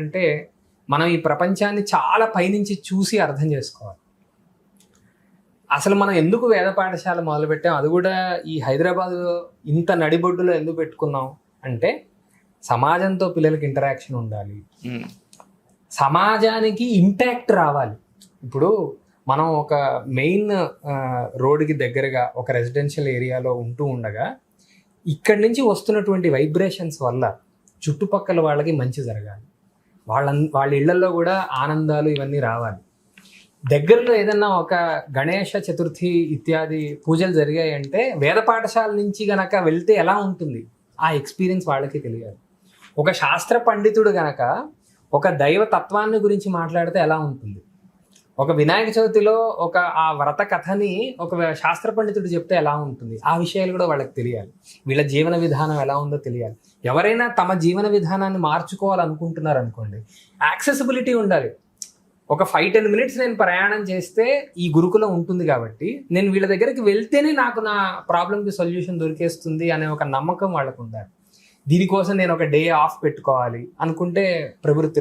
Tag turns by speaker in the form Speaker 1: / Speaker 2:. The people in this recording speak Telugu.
Speaker 1: అంటే మనం ఈ ప్రపంచాన్ని చాలా పైనుంచి చూసి అర్థం చేసుకోవాలి. అసలు మనం ఎందుకు వేద పాఠశాల మొదలుపెట్టాం, అది కూడా ఈ హైదరాబాద్ ఇంత నడిబొడ్డులో ఎందుకు పెట్టుకున్నాం అంటే సమాజంతో పిల్లలకి ఇంటరాక్షన్ ఉండాలి, సమాజానికి ఇంపాక్ట్ రావాలి. ఇప్పుడు మనం ఒక మెయిన్ రోడ్డుకి దగ్గరగా ఒక రెసిడెన్షియల్ ఏరియాలో ఉంటూ ఉండగా ఇక్కడి నుంచి వస్తున్నటువంటి వైబ్రేషన్స్ వల్ల చుట్టుపక్కల వాళ్ళకి మంచి జరగాలి, వాళ్ళ ఇళ్లలో కూడా ఆనందాలు ఇవన్నీ రావాలి. దగ్గరలో ఏదన్నా ఒక గణేష చతుర్థి ఇత్యాది పూజలు జరిగాయి అంటే వేద పాఠశాల నుంచి గనక వెళ్తే ఎలా ఉంటుంది ఆ ఎక్స్పీరియన్స్ వాళ్ళకి తెలియాలి. ఒక శాస్త్ర పండితుడు గనక ఒక దైవ తత్వాన్ని గురించి మాట్లాడితే ఎలా ఉంటుంది, ఒక వినాయక చవితిలో ఒక ఆ వ్రత కథని ఒక శాస్త్ర పండితుడు చెప్తే ఎలా ఉంటుంది, ఆ విషయాలు కూడా వాళ్ళకి తెలియాలి. వీళ్ళ జీవన విధానం ఎలా ఉందో తెలియాలి. ఎవరైనా తమ జీవన విధానాన్ని మార్చుకోవాలనుకుంటున్నారు అనుకోండి, యాక్సెసిబిలిటీ ఉండాలి. ఒక 5-10 minutes నేను ప్రయాణం చేస్తే ఈ గురుకులం ఉంటుంది కాబట్టి నేను వీళ్ళ దగ్గరికి వెళ్తేనే నాకు నా ప్రాబ్లంకి సొల్యూషన్ దొరికేస్తుంది అనే ఒక నమ్మకం వాళ్ళకు ఉండాలి. దీనికోసం నేను ఒక డే ఆఫ్ పెట్టుకోవాలి అనుకుంటే ప్రవృత్తి